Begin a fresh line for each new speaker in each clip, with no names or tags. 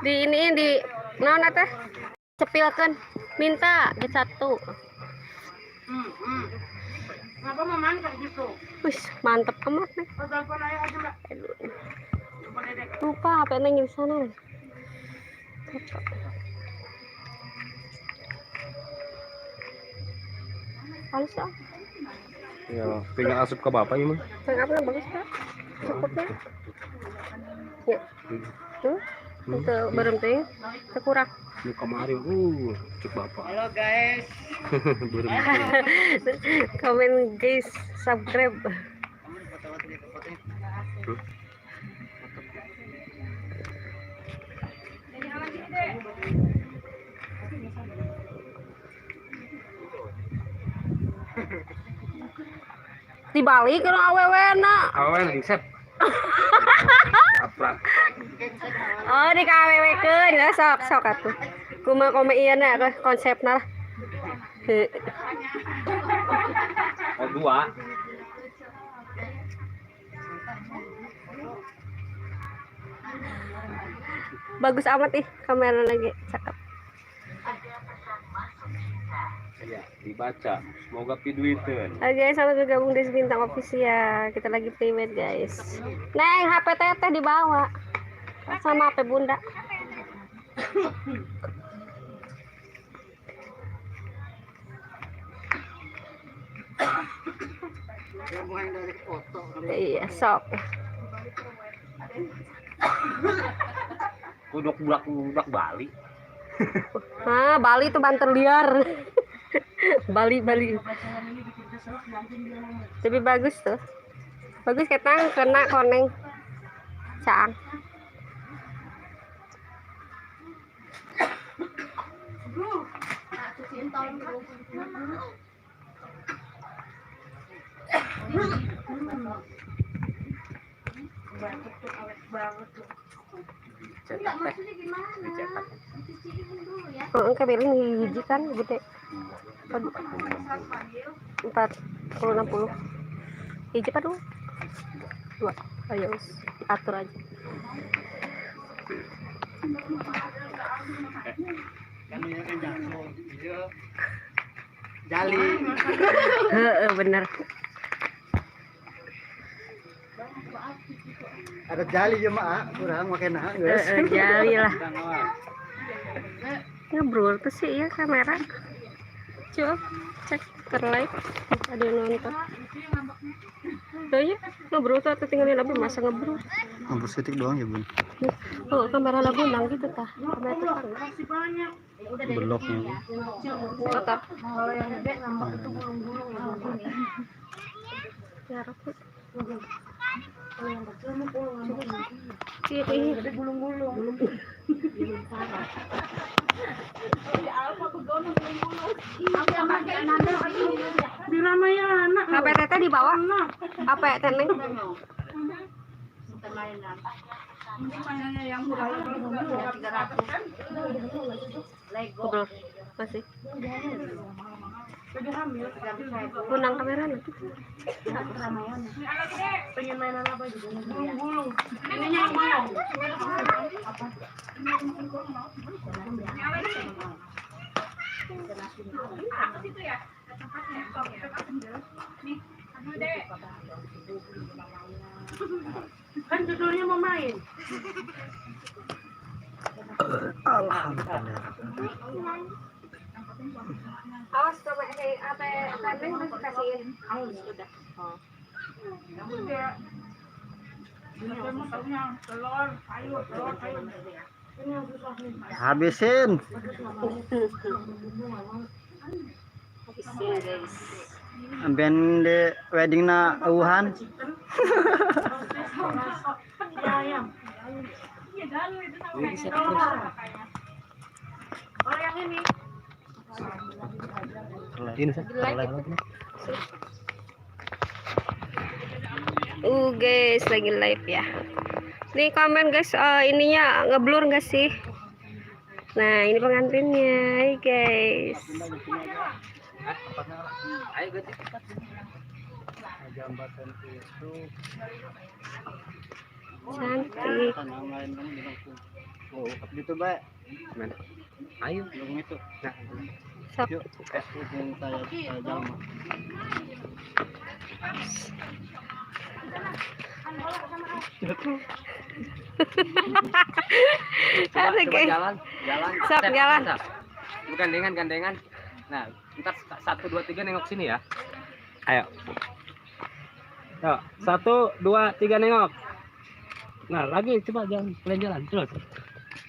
Di ini di naon teh cepilkan minta di satu.
Kenapa maman kayak gitu?
Wih, mantep amat nih. Lupa HP neng di sana. Halus ah.
Ya, tinggal asup ke bapak ya, Mang.
Apa bagus kan? Cukupnya. Ya. Tuh. Itu berhenti. Sekurang.
Ini kemarin, cek bapak.
Halo guys.
Komen guys, subscribe. Dibalik ke awewena.
Awen riset. Aprak.
Oh, di kawewekeun ya sok atuh. Kumaha kome ieu na konsepna lah.
Oh, dua.
Bagus amat ih kamera lagi cakep.
Ya, dibaca. Semoga piduiteun.
Oke guys, selamat bergabung di Bintang Official. Kita lagi private guys. Neng, HP teteh dibawa sama HP bunda. Iya, sok.
Kudok budak Bali.
Ah, Bali itu banter liar. Bali. Tapi bagus tuh. Bagus ketang kena koneng. Caang.
Cetak teh. Dicetak.
Oh, kebeling hiji kan gede. 40-60. Hiji apa dua? Dua. Ayo atur aja.
Jali.
Heeh, bener.
Ada jali jemaah, kurang makan nah, guys.
Jali lah. Ngebrul tuh sih ya kamera. Coba cek terlive ada yang nonton. Tuh ya ngebrul tuh atau tinggalin lagu masa ngebrul.
Hampir setik doang ya bun.
Oh kamera lagu nang gitu tah. Kamera tuh kan.
Beloknya.
Kotor.
Kalau yang gede ngambek itu gulung-gulung
Ya rapi.
Kalau yang kecil mah ngambek.
Iya ini
Gede gulung-gulung. Di Ramayana.
HP teteh di bawah. Apa ya teneng?
Yang murah 300.
Ngobrol masih.
Jadi hamil.
Kunang kamera nanti.
Ramayana. Pengen mainan apa juga? Gulung-gulung. Ini yang gulung. Kan judulnya mau main. Alhamdulillah.
Awas coba apa teneng masih kasihin. Sudah. Oh.
Habisin.
Habisin guys.
Ben di wedding na Wuhan.
Oh yang ini.
Ini lagi.
Guys lagi live ya. Nih komen guys, ininya ngeblur nggak sih? Nah ini pengantinnya, hai guys.
jambatan itu
Cantik.
tanam lain kan bilang oh gitu baik gimana ayo belum itu nah
Sok.
yuk yang saya jalan
Ada guys.
jalan
Sok,
Step,
jalan.
step. Bukan gandengan nah ntar 1 2 3 nengok sini ya ayo yuk 1 2 3 nengok nah lagi coba jalan terus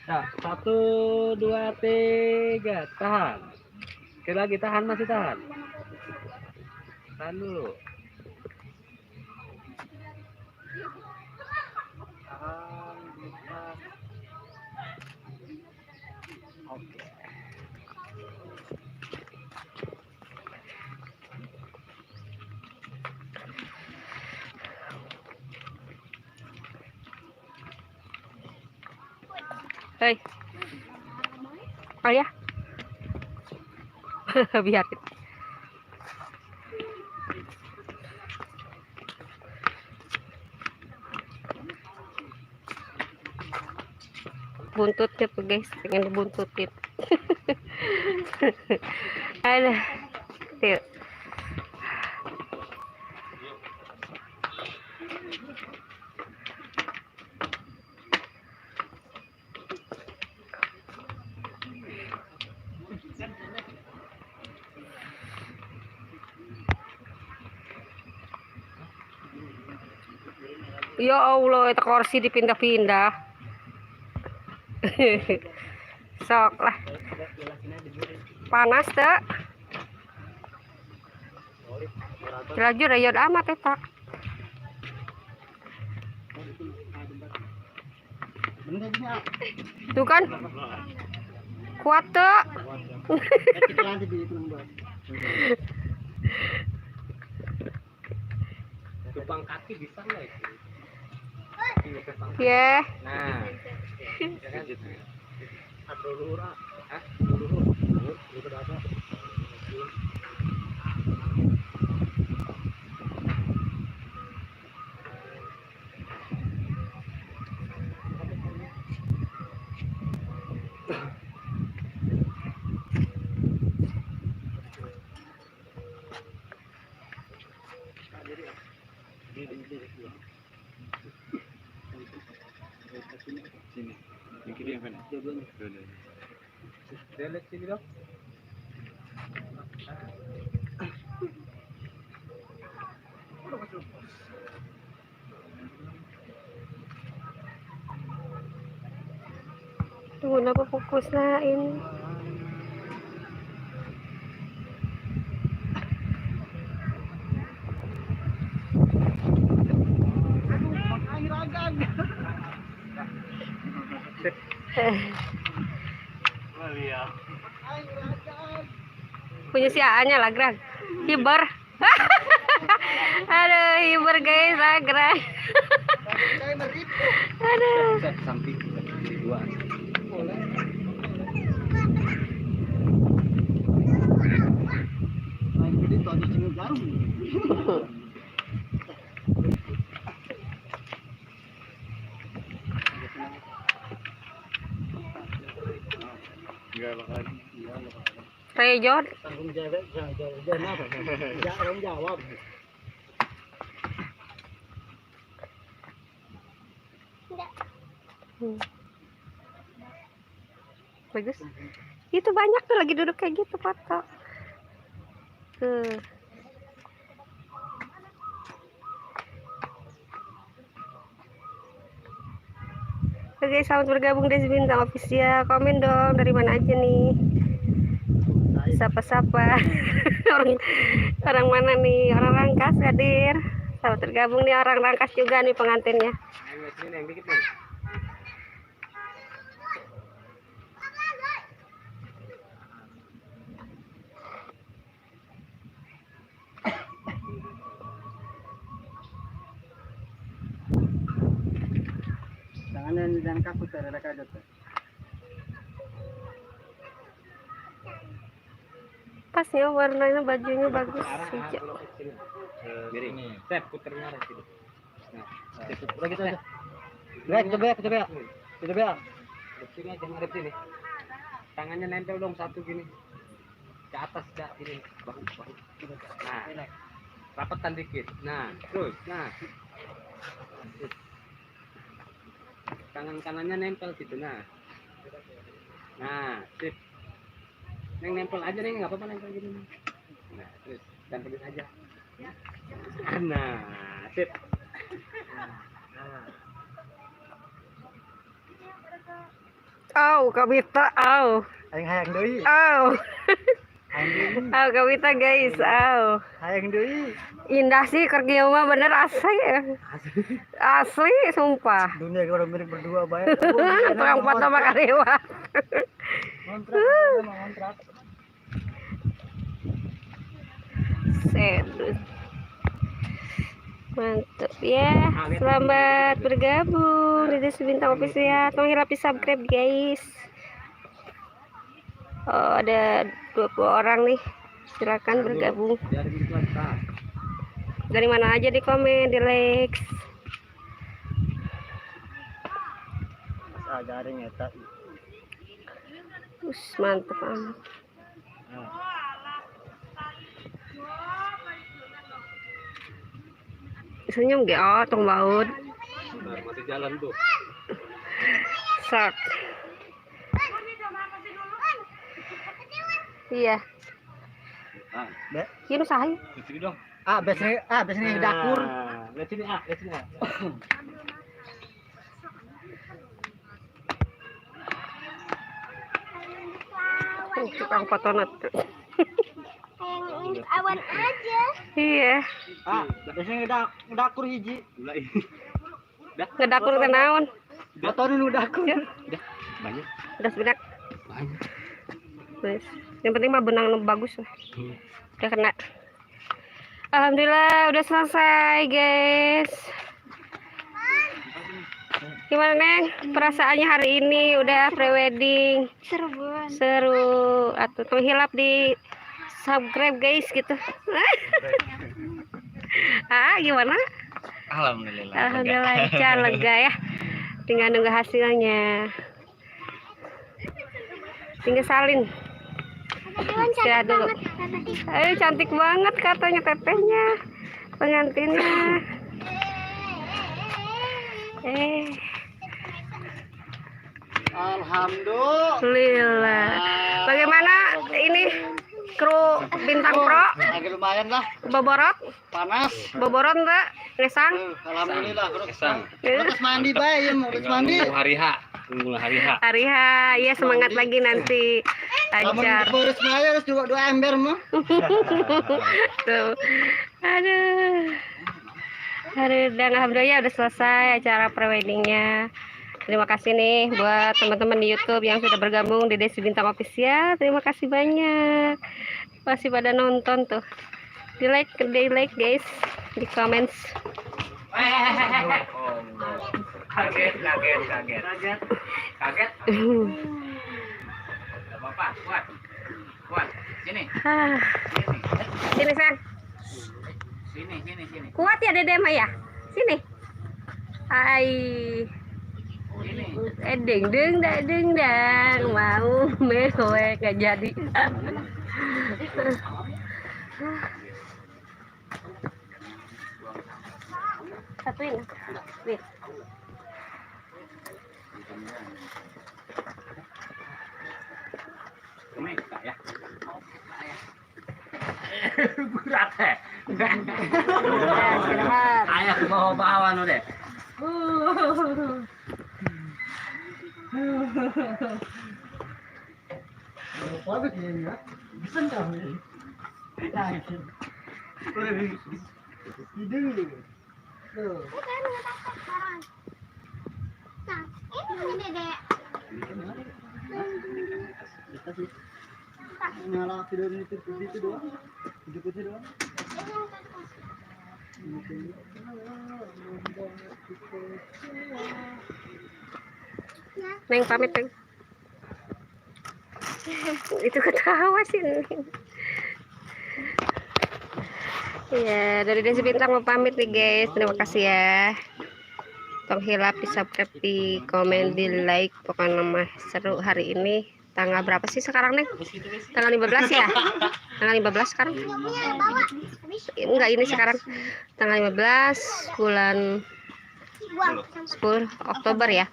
ya 1 2 3 tahan sekali lagi tahan masih tahan dulu tahan bukan oke
Hei. Oh ya. Biarin. Buntutnya tuh guys, pengen dibuntutin. Ada. Tuh. Ya Allah, itu kursi dipindah-pindah. Sok lah. Panas tuh. Jelajur ya amat eta. Tuh kan. Kuat tuh.
Tupang kaki bisa nggak itu?
Ya.
Nah, jangan gitu. Atau luhur ah? Hah? Luhur apa? Sini. Yang kiri yang mana? Lihat sini dong.
Tunggu apa fokus nah ini. Punya si A-nya lah Grang. Hiber. Aduh, hiber guys, lah Grang. Aduh.
Samping dua.
Rejon.
Tanggung jawab.
Bagus. Itu banyak tuh lagi duduk kayak gitu foto. Tuh. Oke, selamat bergabung di Bintang Official. Komen dong dari mana aja nih. Sapa-sapa. orang mana nih? Orang Rangkas hadir. Selamat bergabung nih orang Rangkas juga nih pengantinnya.
Ayo sini yang dikit nih. Tangan dan kaku ada kadot.
Pasnya warnanya bajunya bagus hijau.
Miring. Step puter ngarep sini. Nah,
Udah gitu aja. Coba ya.
sini aja ngarep sini. Tangannya nempel dong satu gini. Ke atas dah ini bahu. Nah, rapatkan dikit. Nah, terus. Nah. Tangan kanannya nempel situ. Nah, sip. Neng nempel aja nih, nggak apa-apa nempel gini. Nah, terus tempelin aja. Nah, sip.
Kak Wita,
Hayang deui.
Kak Wita guys,
Hayang deui.
indah sih kerja mah bener asli ya. Asli sumpah.
Dunia orang mirip berdua bae.
Tukang foto sama karyawan.
Kontrak.
Sedus. Mantap ya. Selamat bergabung di Desi Bintang Official. Tolong rapi subscribe guys. Oh, ada 20 orang nih. Silakan bergabung. Dari mana aja di komen, di like.
Garing eta.
Mantap amat. Senyum gak? Oh, tong baut.
Masih jalan tuh.
Sak. Iya.
Be.
Ini usahain.
Sini dong.
Biasanya di dapur.
Lihat sini, lihat sini.
Tukang foto nut.
Awan aja.
Iya.
Biasanya dapur hiji.
Ngedakur ke naon.
Fotonya nu dapur.
Udah banyak.
Udah sebenak.
Banyak.
Guys. Yang penting mah benang nu bagus lah. Udah kena. Alhamdulillah udah selesai guys. Gimana Neng? Perasaannya hari ini udah prewedding?
Seru banget.
Seru. Atau tuh hilap di subscribe guys gitu. Gimana?
Alhamdulillah.
Alhamdulillah lancar, lega ya. Tinggal nunggu hasilnya. Tinggal salin. Istirahat dulu. Cantik banget katanya tetehnya. Pengantinnya. Alhamdulillah. Bagaimana ini kru Bintang Pro?
Agak lumayan lah.
Boborot?
Panas.
Boborot enggak? Ngesang?
Alhamdulillah.
Kesang.
Terus mandi bae, harus mandi.
Hari H. Tunggu hari H.
Hari H, ya semangat lagi nanti lancar.
Harus mandi harus dua ember mah.
Tuh. Aduh, dan alhamdulillah udah selesai acara preweddingnya. Terima kasih nih buat teman-teman di YouTube yang sudah bergabung di Desi Bintang Official. Terima kasih banyak. Masih pada nonton tuh. Di like guys, di comments.
Kaget. Bapak, kuat. Sini.
Sini Sang.
Sini.
Kuat ya Dede mah ya. Sini. Hai. Ding dang mau mewe gak jadi. Satuin. Nih.
Ya. Berat ya. Ayah ke bawah nu deh.
Bisa kami. Tidur.
Bukan takut sekarang. Nah, ini Dedek.
Kita sih. Nyala tidur itu doang. Hidupnya doang.
Neng pamit Neng. Itu ketawa sih Neng. Ya, dari Desi Bintang mau pamit nih guys. Terima kasih ya. Tong hilap di subscribe, di komen, di like. Pokoknya mah seru hari ini. Tanggal berapa sih sekarang nih? Tanggal 15 ya? Tanggal 15 sekarang? Enggak, ini sekarang tanggal 15 bulan 10 Oktober ya.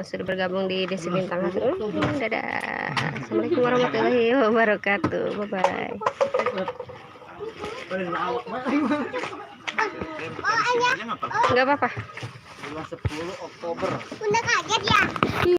Sudah bergabung di Desi Bintang. Dadah. Assalamualaikum warahmatullahi wabarakatuh. Bye bye. Enggak apa-apa.
10 Oktober.
Udah kaget ya?